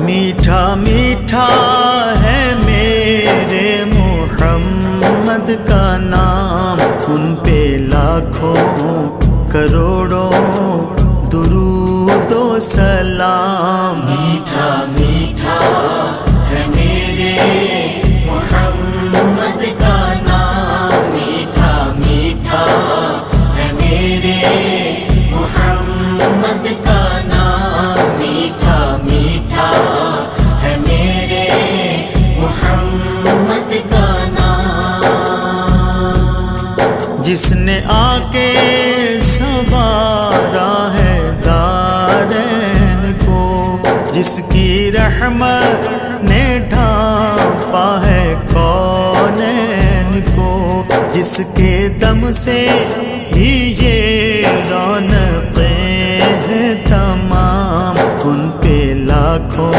میٹھا میٹھا ہے میرے محمد کا نام، ان پہ لاکھوں کروڑوں درود و سلام۔ میٹھا میٹھا ہے میرے محمد کا نام، میٹھا میٹھا ہے میرے محمد کا نام، میٹھا میٹھا ہے میرے محمد کا نام۔ جس نے آ کے سنوارا ہے دارین کو، جس کی رحمت نے ڈھانپا ہے کونین کو، جس کے دم سے ہی یہ رونق